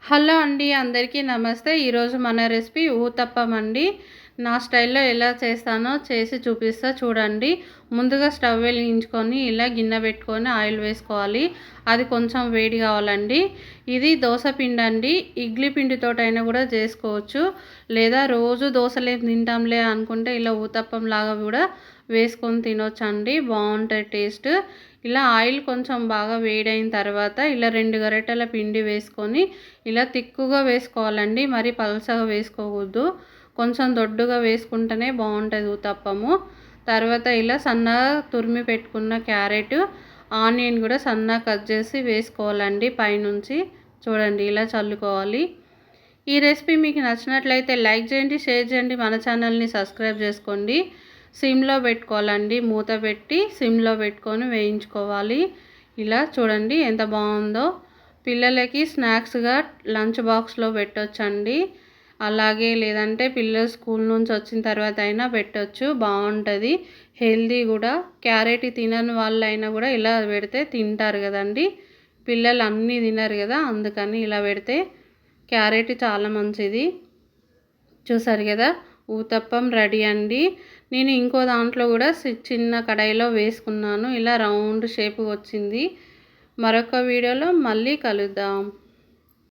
Hello అండి, అందరికీ నమస్తే. ఈరోజు మన రెసిపీ ఊతప్పం అండి. నా స్టైల్లో ఎలా చేస్తానో చేసి చూపిస్తా చూడండి. ముందుగా స్టవ్ వెలిగించుకొని ఇలా గిన్నె పెట్టుకొని ఆయిల్ వేసుకోవాలి. అది కొంచెం వేడి కావాలండి. ఇది దోశ పిండి అండి. ఇడ్లీ పిండితోటైనా కూడా చేసుకోవచ్చు. లేదా రోజు దోశలే తింటాంలే అనుకుంటే ఇలా ఊతప్పం లాగా కూడా వేసుకొని తినొచ్చండి. బాగుంటుంది టేస్ట్. ఇలా ఆయిల్ కొంచెం బాగా వేడైన తర్వాత ఇలా 2 గరిటెల పిండి వేసుకొని ఇలా తిక్కుగా వేసుకోవాలండి. మరి పలచగా వేసుకోవద్దు. కొంచెం దొడ్డుగా వేసుకుంటేనే బాగుంటుంది ఊతప్పము. తర్వాత ఇలా సన్నగా తురిమి పెట్టుకున్న క్యారెట్, ఆనియన్ కూడా సన్నగా కట్ చేసి వేసుకోవాలండి. పైనుంచి చూడండి ఇలా చల్లుకోవాలి. ఈ రెసిపీ మీకు నచ్చినట్లయితే లైక్ చేయండి, షేర్ చేయండి, మన ఛానల్ని సబ్స్క్రైబ్ చేసుకోండి. సిమ్లో పెట్టుకోవాలండి. మూత పెట్టి సిమ్లో పెట్టుకొని వేయించుకోవాలి. ఇలా చూడండి ఎంత బాగుందో. పిల్లలకి స్నాక్స్గా లంచ్ బాక్స్లో పెట్టొచ్చండి. అలాగే లేదంటే పిల్లలు స్కూల్ నుంచి వచ్చిన తర్వాత అయినా పెట్టొచ్చు. బాగుంటుంది, హెల్దీ కూడా. క్యారెట్ తినని వాళ్ళైనా కూడా ఇలా పెడితే తింటారు కదండి. పిల్లలు అన్నీ తినరు కదా, అందుకని ఇలా పెడితే క్యారెట్ చాలా మంచిది. చూసారు కదా, ఊతప్పం రెడీ అండి. నేను ఇంకో దాంట్లో కూడా చిన్న కడాయిలో వేసుకున్నాను. ఇలా రౌండ్ షేప్ వచ్చింది. మరొక వీడియోలో మళ్ళీ కలుద్దాం.